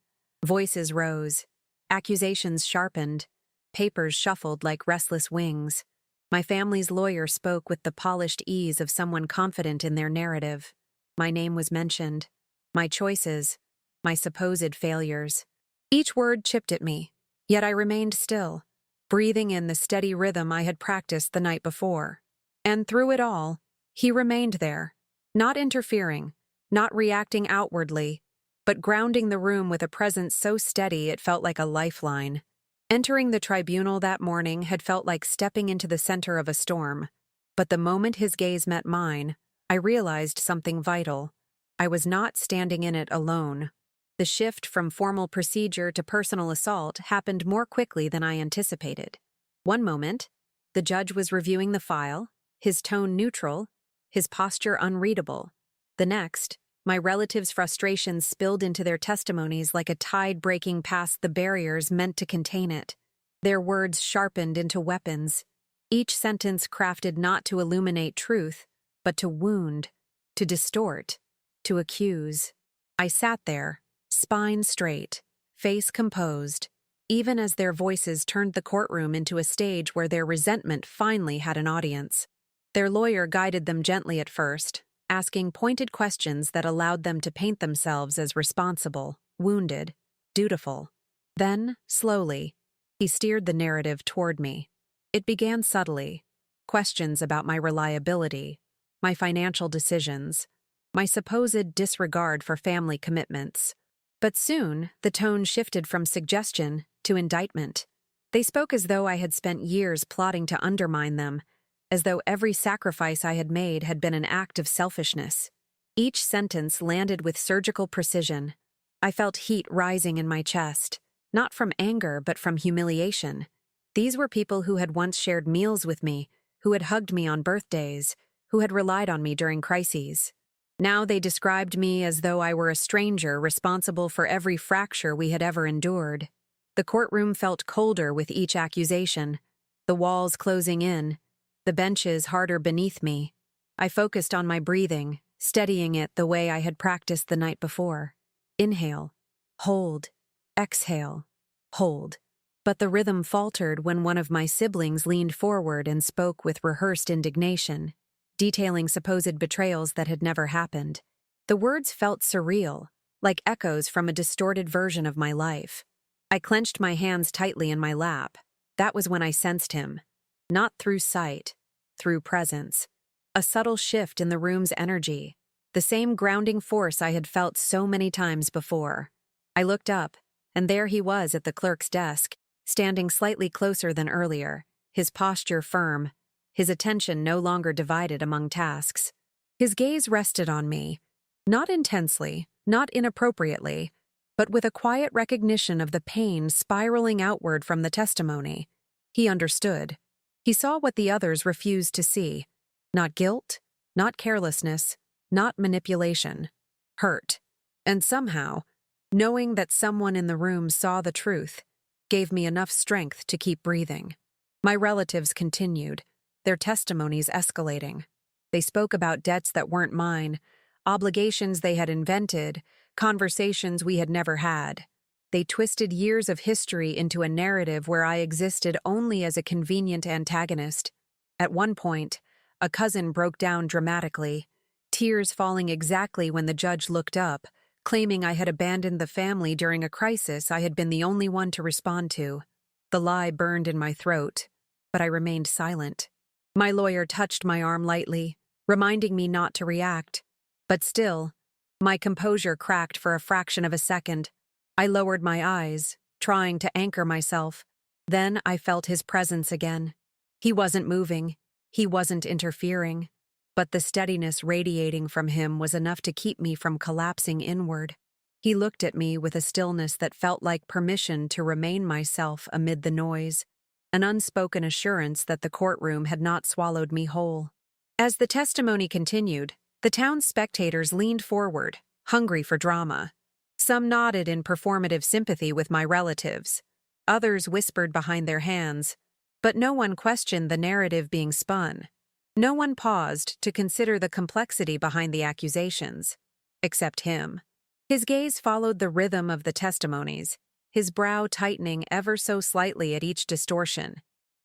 Voices rose, accusations sharpened, papers shuffled like restless wings. My family's lawyer spoke with the polished ease of someone confident in their narrative. My name was mentioned, my choices, my supposed failures. Each word chipped at me, yet I remained still, breathing in the steady rhythm I had practiced the night before. And through it all, he remained there, not interfering, not reacting outwardly, but grounding the room with a presence so steady it felt like a lifeline. Entering the tribunal that morning had felt like stepping into the center of a storm, but the moment his gaze met mine, I realized something vital. I was not standing in it alone. The shift from formal procedure to personal assault happened more quickly than I anticipated. One moment, the judge was reviewing the file, his tone neutral, his posture unreadable. The next, my relatives' frustrations spilled into their testimonies like a tide breaking past the barriers meant to contain it. Their words sharpened into weapons, each sentence crafted not to illuminate truth, but to wound, to distort, to accuse. I sat there, spine straight, face composed, even as their voices turned the courtroom into a stage where their resentment finally had an audience. Their lawyer guided them gently at first, asking pointed questions that allowed them to paint themselves as responsible, wounded, dutiful. Then, slowly, he steered the narrative toward me. It began subtly, questions about my reliability, my financial decisions, my supposed disregard for family commitments. But soon, the tone shifted from suggestion to indictment. They spoke as though I had spent years plotting to undermine them, as though every sacrifice I had made had been an act of selfishness. Each sentence landed with surgical precision. I felt heat rising in my chest, not from anger but from humiliation. These were people who had once shared meals with me, who had hugged me on birthdays, who had relied on me during crises. Now they described me as though I were a stranger responsible for every fracture we had ever endured. The courtroom felt colder with each accusation, the walls closing in, the benches harder beneath me. I focused on my breathing, steadying it the way I had practiced the night before. Inhale, hold, exhale, hold. But the rhythm faltered when one of my siblings leaned forward and spoke with rehearsed indignation, detailing supposed betrayals that had never happened. The words felt surreal, like echoes from a distorted version of my life. I clenched my hands tightly in my lap. That was when I sensed him. Not through sight, through presence. A subtle shift in the room's energy, the same grounding force I had felt so many times before. I looked up, and there he was at the clerk's desk, standing slightly closer than earlier, his posture firm, his attention no longer divided among tasks. His gaze rested on me, not intensely, not inappropriately, but with a quiet recognition of the pain spiraling outward from the testimony. He understood. He saw what the others refused to see. Not guilt, not carelessness, not manipulation. Hurt. And somehow, knowing that someone in the room saw the truth, gave me enough strength to keep breathing. My relatives continued, their testimonies escalating. They spoke about debts that weren't mine, obligations they had invented, conversations we had never had. They twisted years of history into a narrative where I existed only as a convenient antagonist. At one point, a cousin broke down dramatically, tears falling exactly when the judge looked up, claiming I had abandoned the family during a crisis I had been the only one to respond to. The lie burned in my throat, but I remained silent. My lawyer touched my arm lightly, reminding me not to react. But still, my composure cracked for a fraction of a second. I lowered my eyes, trying to anchor myself. Then I felt his presence again. He wasn't moving. He wasn't interfering. But the steadiness radiating from him was enough to keep me from collapsing inward. He looked at me with a stillness that felt like permission to remain myself amid the noise, an unspoken assurance that the courtroom had not swallowed me whole. As the testimony continued, the town's spectators leaned forward, hungry for drama. Some nodded in performative sympathy with my relatives. Others whispered behind their hands, but no one questioned the narrative being spun. No one paused to consider the complexity behind the accusations, except him. His gaze followed the rhythm of the testimonies, his brow tightening ever so slightly at each distortion,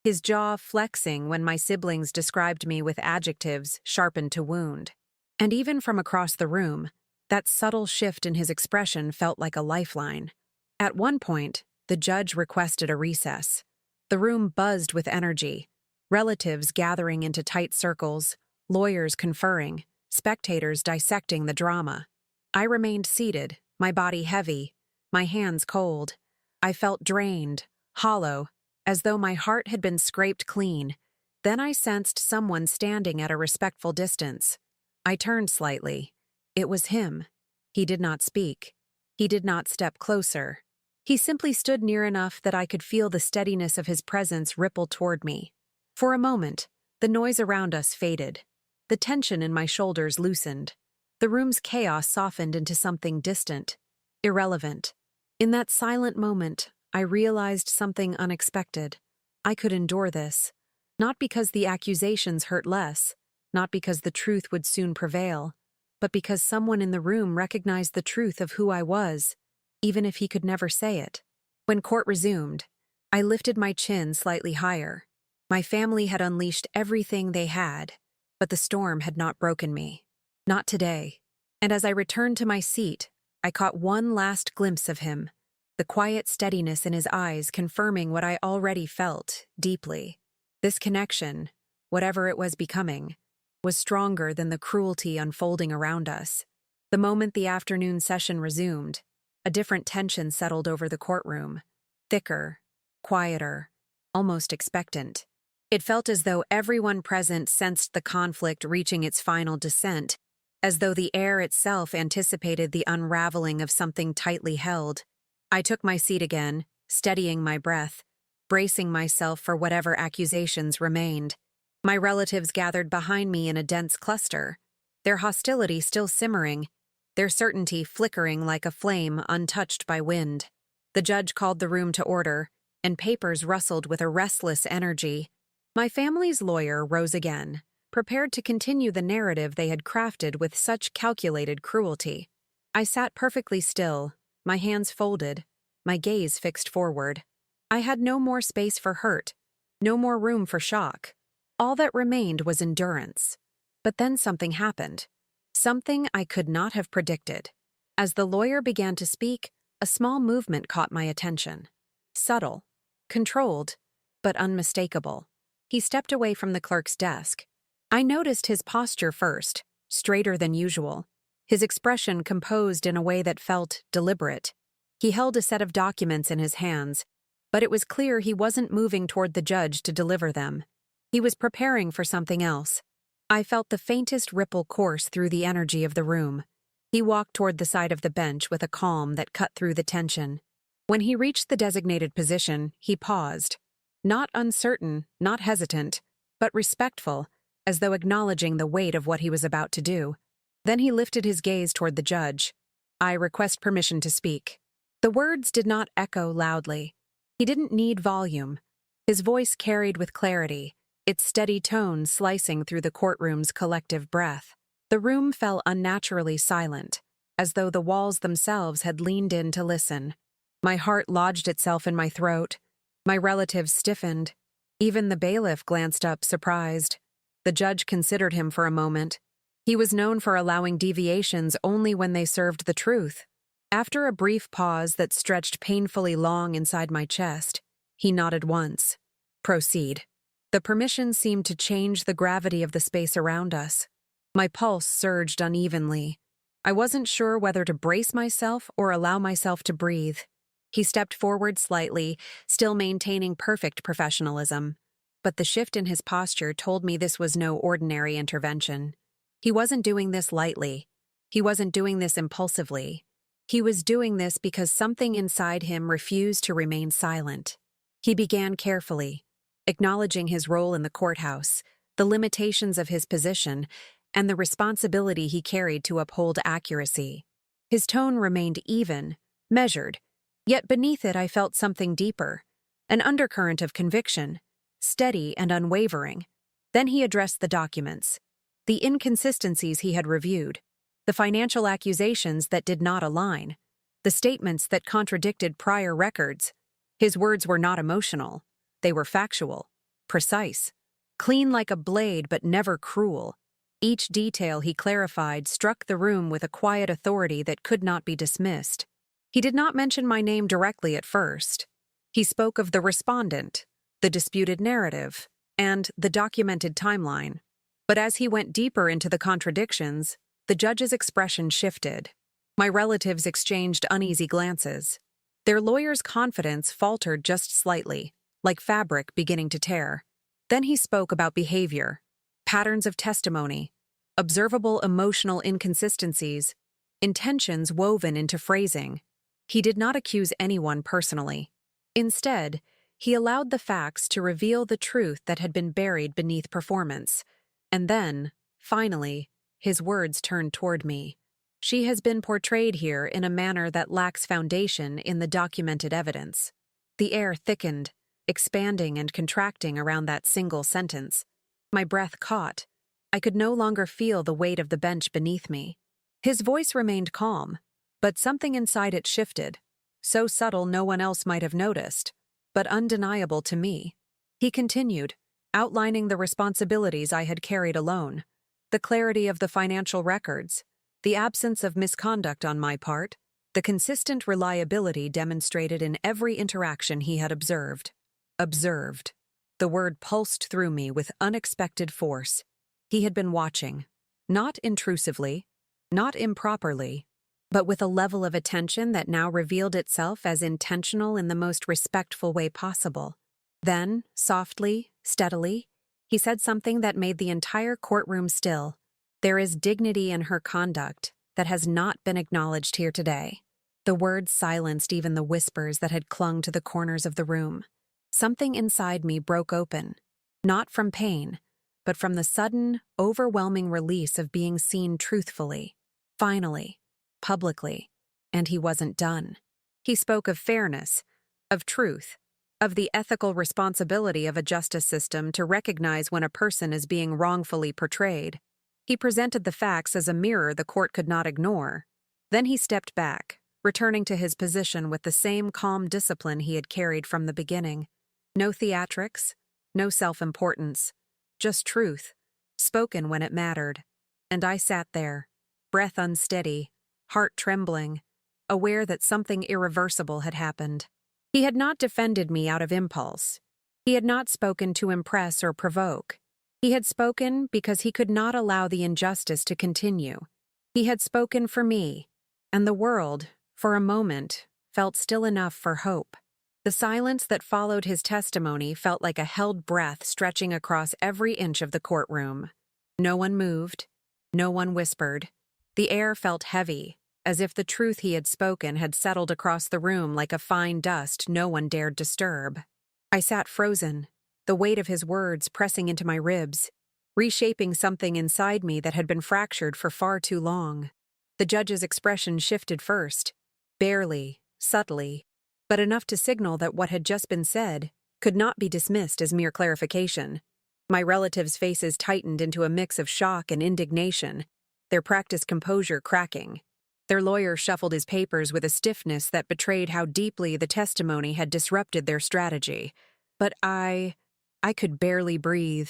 his jaw flexing when my siblings described me with adjectives sharpened to wound. And even from across the room, that subtle shift in his expression felt like a lifeline. At one point, the judge requested a recess. The room buzzed with energy, relatives gathering into tight circles, lawyers conferring, spectators dissecting the drama. I remained seated, my body heavy, my hands cold. I felt drained, hollow, as though my heart had been scraped clean. Then I sensed someone standing at a respectful distance. I turned slightly. It was him. He did not speak. He did not step closer. He simply stood near enough that I could feel the steadiness of his presence ripple toward me. For a moment, the noise around us faded. The tension in my shoulders loosened. The room's chaos softened into something distant, irrelevant. In that silent moment, I realized something unexpected. I could endure this, not because the accusations hurt less, not because the truth would soon prevail, but because someone in the room recognized the truth of who I was, even if he could never say it. When court resumed, I lifted my chin slightly higher. My family had unleashed everything they had, but the storm had not broken me. Not today. And as I returned to my seat, I caught one last glimpse of him, the quiet steadiness in his eyes confirming what I already felt deeply. This connection, whatever it was becoming, was stronger than the cruelty unfolding around us. The moment the afternoon session resumed, a different tension settled over the courtroom, thicker, quieter, almost expectant. It felt as though everyone present sensed the conflict reaching its final descent, as though the air itself anticipated the unraveling of something tightly held. I took my seat again, steadying my breath. bracing myself for whatever accusations remained. My relatives gathered behind me in a dense cluster, their hostility still simmering, their certainty flickering like a flame untouched by wind. The judge called the room to order, and papers rustled with a restless energy. My family's lawyer rose again, prepared to continue the narrative they had crafted with such calculated cruelty. I sat perfectly still, my hands folded, my gaze fixed forward. I had no more space for hurt, no more room for shock. All that remained was endurance. But then something happened. Something I could not have predicted. As the lawyer began to speak, a small movement caught my attention. Subtle, controlled, but unmistakable. He stepped away from the clerk's desk. I noticed his posture first, straighter than usual, his expression composed in a way that felt deliberate. He held a set of documents in his hands, but it was clear he wasn't moving toward the judge to deliver them. He was preparing for something else. I felt the faintest ripple course through the energy of the room. He walked toward the side of the bench with a calm that cut through the tension. When he reached the designated position, he paused. Not uncertain, not hesitant, but respectful, as though acknowledging the weight of what he was about to do. Then he lifted his gaze toward the judge. "I request permission to speak." The words did not echo loudly. He didn't need volume. His voice carried with clarity, its steady tone slicing through the courtroom's collective breath. The room fell unnaturally silent, as though the walls themselves had leaned in to listen. My heart lodged itself in my throat. My relatives stiffened. Even the bailiff glanced up, surprised. The judge considered him for a moment. He was known for allowing deviations only when they served the truth. After a brief pause that stretched painfully long inside my chest, he nodded once. "Proceed." The permission seemed to change the gravity of the space around us. My pulse surged unevenly. I wasn't sure whether to brace myself or allow myself to breathe. He stepped forward slightly, still maintaining perfect professionalism. But the shift in his posture told me this was no ordinary intervention. He wasn't doing this lightly. He wasn't doing this impulsively. He was doing this because something inside him refused to remain silent. He began carefully, acknowledging his role in the courthouse, the limitations of his position, and the responsibility he carried to uphold accuracy. His tone remained even, measured, yet beneath it I felt something deeper, an undercurrent of conviction, steady and unwavering. Then he addressed the documents, the inconsistencies he had reviewed, the financial accusations that did not align, the statements that contradicted prior records. His words were not emotional. They were factual, precise, clean like a blade but never cruel. Each detail he clarified struck the room with a quiet authority that could not be dismissed. He did not mention my name directly at first. He spoke of the respondent, the disputed narrative, and the documented timeline. But as he went deeper into the contradictions, the judge's expression shifted. My relatives exchanged uneasy glances. Their lawyer's confidence faltered just slightly, like fabric beginning to tear. Then he spoke about behavior, patterns of testimony, observable emotional inconsistencies, intentions woven into phrasing. He did not accuse anyone personally. Instead, he allowed the facts to reveal the truth that had been buried beneath performance. And then, finally, his words turned toward me. "She has been portrayed here in a manner that lacks foundation in the documented evidence." The air thickened, expanding and contracting around that single sentence. My breath caught. I could no longer feel the weight of the bench beneath me. His voice remained calm, but something inside it shifted, so subtle no one else might have noticed, but undeniable to me. He continued, outlining the responsibilities I had carried alone, the clarity of the financial records, the absence of misconduct on my part, the consistent reliability demonstrated in every interaction he had observed. Observed. The word pulsed through me with unexpected force. He had been watching, not intrusively, not improperly, but with a level of attention that now revealed itself as intentional in the most respectful way possible. Then, softly, steadily, he said something that made the entire courtroom still. "There is dignity in her conduct that has not been acknowledged here today." The words silenced even the whispers that had clung to the corners of the room. something inside me broke open, not from pain, but from the sudden, overwhelming release of being seen truthfully, finally, publicly, and he wasn't done. He spoke of fairness, of truth, of the ethical responsibility of a justice system to recognize when a person is being wrongfully portrayed. He presented the facts as a mirror the court could not ignore. Then he stepped back, returning to his position with the same calm discipline he had carried from the beginning. No theatrics, no self-importance, just truth, spoken when it mattered. And I sat there, breath unsteady, heart trembling, aware that something irreversible had happened. He had not defended me out of impulse. He had not spoken to impress or provoke. He had spoken because he could not allow the injustice to continue. He had spoken for me, and the world, for a moment, felt still enough for hope. The silence that followed his testimony felt like a held breath stretching across every inch of the courtroom. No one moved. No one whispered. The air felt heavy, as if the truth he had spoken had settled across the room like a fine dust no one dared disturb. I sat frozen, the weight of his words pressing into my ribs, reshaping something inside me that had been fractured for far too long. The judge's expression shifted first, barely, subtly, but enough to signal that what had just been said could not be dismissed as mere clarification. My relatives' faces tightened into a mix of shock and indignation, their practiced composure cracking. Their lawyer shuffled his papers with a stiffness that betrayed how deeply the testimony had disrupted their strategy. But I could barely breathe.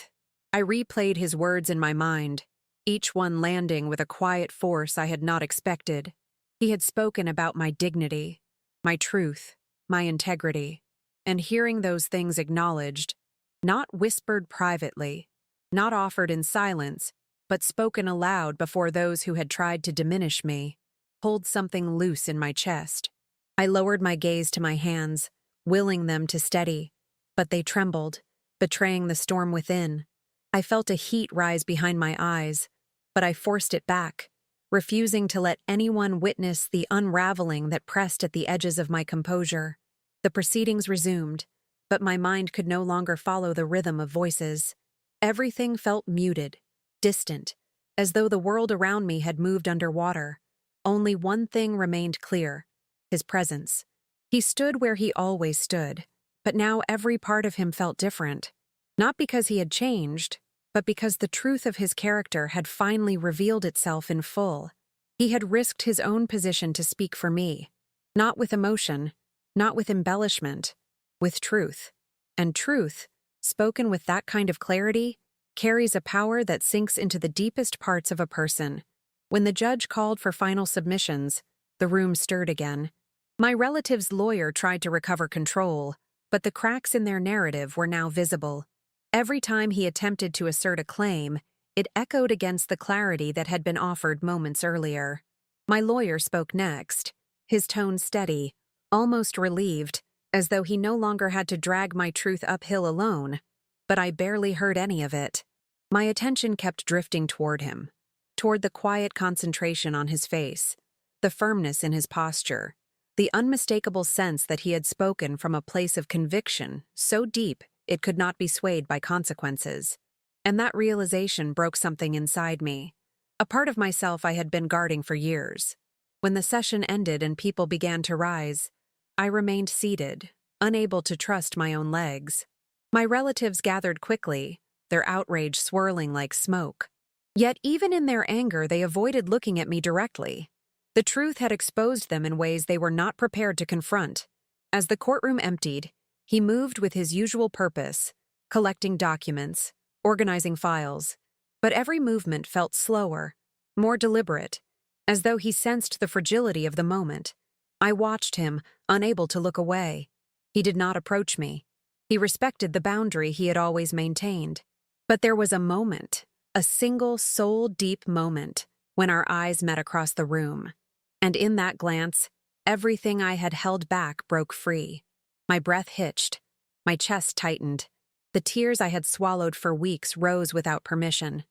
I replayed his words in my mind, each one landing with a quiet force I had not expected. He had spoken about my dignity, my truth, my integrity, and hearing those things acknowledged, not whispered privately, not offered in silence, but spoken aloud before those who had tried to diminish me, pulled something loose in my chest. I lowered my gaze to my hands, willing them to steady, but they trembled, betraying the storm within. I felt a heat rise behind my eyes, but I forced it back, refusing to let anyone witness the unraveling that pressed at the edges of my composure. The proceedings resumed, but my mind could no longer follow the rhythm of voices. Everything felt muted, distant, as though the world around me had moved underwater. Only one thing remained clear: his presence. He stood where he always stood, but now every part of him felt different. Not because he had changed, but because the truth of his character had finally revealed itself in full. He had risked his own position to speak for me, not with emotion, not with embellishment, with truth. And truth, spoken with that kind of clarity, carries a power that sinks into the deepest parts of a person. When the judge called for final submissions, the room stirred again. My relative's lawyer tried to recover control, but the cracks in their narrative were now visible. Every time he attempted to assert a claim, it echoed against the clarity that had been offered moments earlier. My lawyer spoke next, his tone steady, almost relieved, as though he no longer had to drag my truth uphill alone, but I barely heard any of it. My attention kept drifting toward him, toward the quiet concentration on his face, the firmness in his posture, the unmistakable sense that he had spoken from a place of conviction so deep it could not be swayed by consequences. And that realization broke something inside me, a part of myself I had been guarding for years. When the session ended and people began to rise, I remained seated, unable to trust my own legs. My relatives gathered quickly, their outrage swirling like smoke. Yet even in their anger, they avoided looking at me directly. The truth had exposed them in ways they were not prepared to confront. As the courtroom emptied, he moved with his usual purpose, collecting documents, organizing files. But every movement felt slower, more deliberate, as though he sensed the fragility of the moment. I watched him, unable to look away. He did not approach me. He respected the boundary he had always maintained. But there was a moment, a single soul-deep moment, when our eyes met across the room. And in that glance, everything I had held back broke free. My breath hitched. My chest tightened. The tears I had swallowed for weeks rose without permission.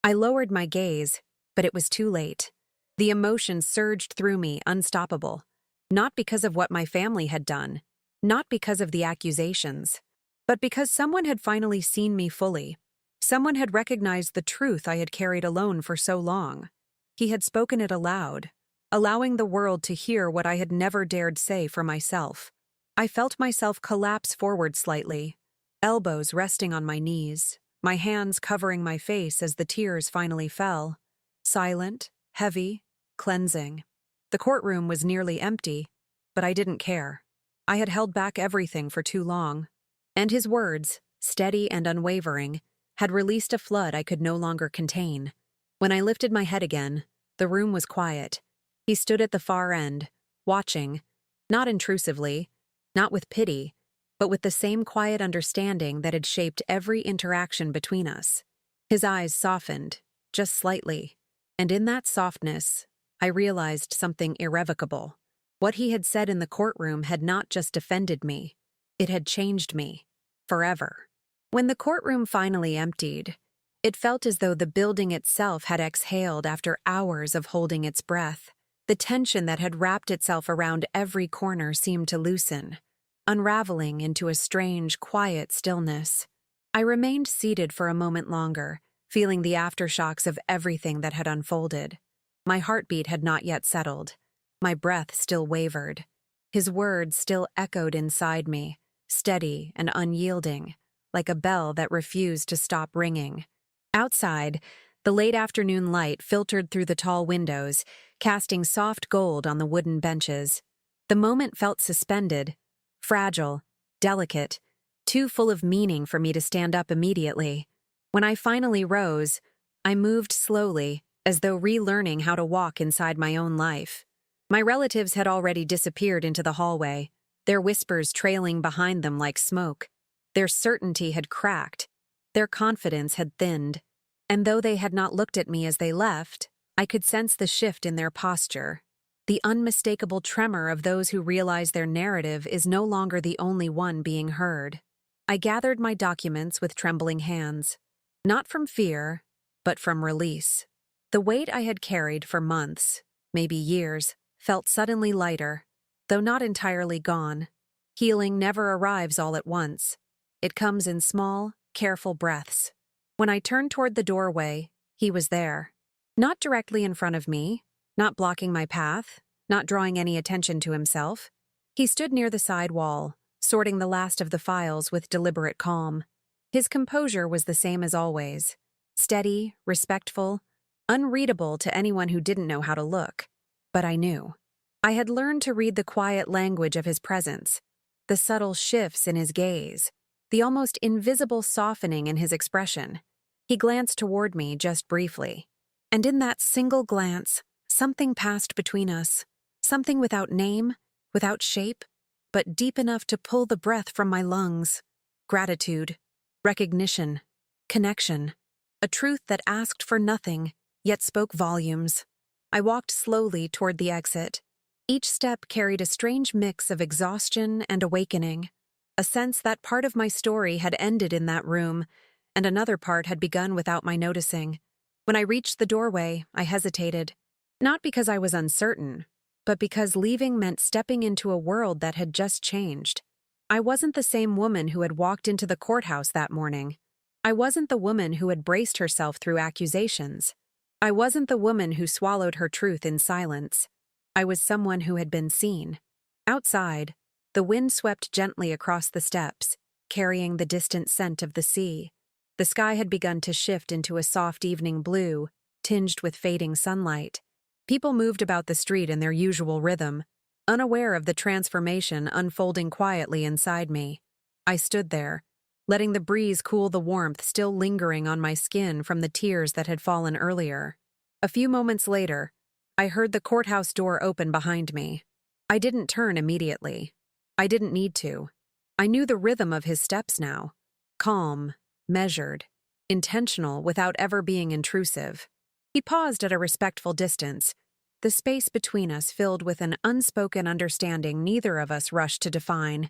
I lowered my gaze, but it was too late. The emotion surged through me, unstoppable. Not because of what my family had done, not because of the accusations, but because someone had finally seen me fully. Someone had recognized the truth I had carried alone for so long. He had spoken it aloud, allowing the world to hear what I had never dared say for myself. I felt myself collapse forward slightly, elbows resting on my knees, my hands covering my face as the tears finally fell. Silent, heavy, cleansing. The courtroom was nearly empty, but I didn't care. I had held back everything for too long. And his words, steady and unwavering, had released a flood I could no longer contain. When I lifted my head again, the room was quiet. He stood at the far end, watching, not intrusively, not with pity, but with the same quiet understanding that had shaped every interaction between us. His eyes softened, just slightly, and in that softness, I realized something irrevocable. What he had said in the courtroom had not just offended me, it had changed me, forever. When the courtroom finally emptied, it felt as though the building itself had exhaled after hours of holding its breath. The tension that had wrapped itself around every corner seemed to loosen, unraveling into a strange, quiet stillness. I remained seated for a moment longer, feeling the aftershocks of everything that had unfolded. My heartbeat had not yet settled. My breath still wavered. His words still echoed inside me, steady and unyielding, like a bell that refused to stop ringing. Outside, the late afternoon light filtered through the tall windows, casting soft gold on the wooden benches. The moment felt suspended, fragile, delicate, too full of meaning for me to stand up immediately. When I finally rose, I moved slowly, as though relearning how to walk inside my own life. My relatives had already disappeared into the hallway, their whispers trailing behind them like smoke. Their certainty had cracked, their confidence had thinned, and though they had not looked at me as they left, I could sense the shift in their posture, the unmistakable tremor of those who realize their narrative is no longer the only one being heard. I gathered my documents with trembling hands, not from fear, but from release. The weight I had carried for months, maybe years, felt suddenly lighter, though not entirely gone. Healing never arrives all at once. It comes in small, careful breaths. When I turned toward the doorway, he was there. Not directly in front of me, not blocking my path, not drawing any attention to himself. He stood near the side wall, sorting the last of the files with deliberate calm. His composure was the same as always, steady, respectful, unreadable to anyone who didn't know how to look. But I knew. I had learned to read the quiet language of his presence, the subtle shifts in his gaze, the almost invisible softening in his expression. He glanced toward me just briefly, and in that single glance, something passed between us, something without name, without shape, but deep enough to pull the breath from my lungs. Gratitude, recognition, connection, a truth that asked for nothing, yet spoke volumes. I walked slowly toward the exit. Each step carried a strange mix of exhaustion and awakening, a sense that part of my story had ended in that room, and another part had begun without my noticing. When I reached the doorway, I hesitated, not because I was uncertain, but because leaving meant stepping into a world that had just changed. I wasn't the same woman who had walked into the courthouse that morning. I wasn't the woman who had braced herself through accusations. I wasn't the woman who swallowed her truth in silence. I was someone who had been seen. Outside, the wind swept gently across the steps, carrying the distant scent of the sea. The sky had begun to shift into a soft evening blue, tinged with fading sunlight. People moved about the street in their usual rhythm, unaware of the transformation unfolding quietly inside me. I stood there, letting the breeze cool the warmth still lingering on my skin from the tears that had fallen earlier. A few moments later, I heard the courthouse door open behind me. I didn't turn immediately. I didn't need to. I knew the rhythm of his steps now. Calm, measured, intentional without ever being intrusive. He paused at a respectful distance, the space between us filled with an unspoken understanding neither of us rushed to define.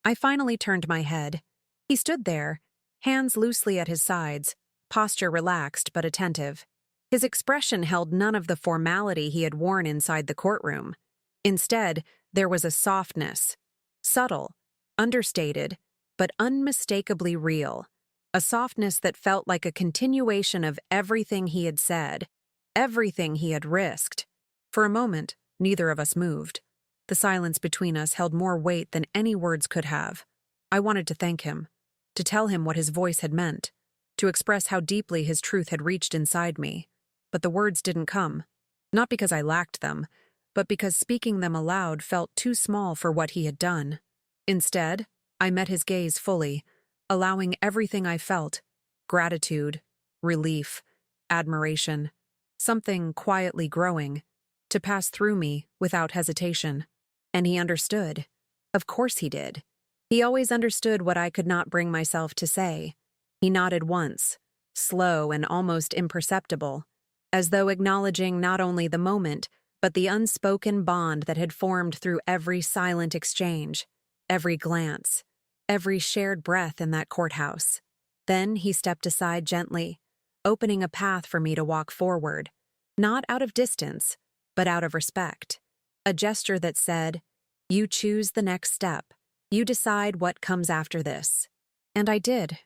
I finally turned my head. He stood there, hands loosely at his sides, posture relaxed but attentive. His expression held none of the formality he had worn inside the courtroom. Instead, there was a softness, subtle, understated, but unmistakably real. A softness that felt like a continuation of everything he had said, everything he had risked. For a moment, neither of us moved. The silence between us held more weight than any words could have. I wanted to thank him, to tell him what his voice had meant, to express how deeply his truth had reached inside me. But the words didn't come. Not because I lacked them, but because speaking them aloud felt too small for what he had done. Instead, I met his gaze fully, allowing everything I felt, gratitude, relief, admiration, something quietly growing, to pass through me without hesitation. And he understood. Of course he did. He always understood what I could not bring myself to say. He nodded once, slow and almost imperceptible, as though acknowledging not only the moment, but the unspoken bond that had formed through every silent exchange, every glance, every shared breath in that courthouse. Then he stepped aside gently, opening a path for me to walk forward, not out of distance, but out of respect. A gesture that said, "You choose the next step. You decide what comes after this." And I did.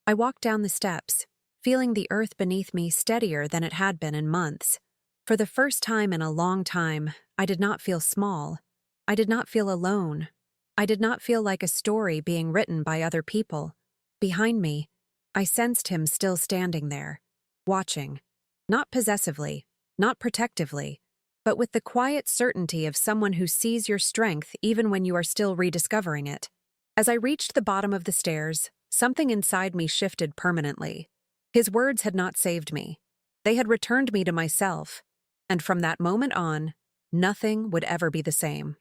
I walked down the steps, feeling the earth beneath me steadier than it had been in months. For the first time in a long time, I did not feel small. I did not feel alone. I did not feel like a story being written by other people. Behind me, I sensed him still standing there, watching, not possessively, not protectively, but with the quiet certainty of someone who sees your strength even when you are still rediscovering it. As I reached the bottom of the stairs, something inside me shifted permanently. His words had not saved me. They had returned me to myself, and from that moment on, nothing would ever be the same.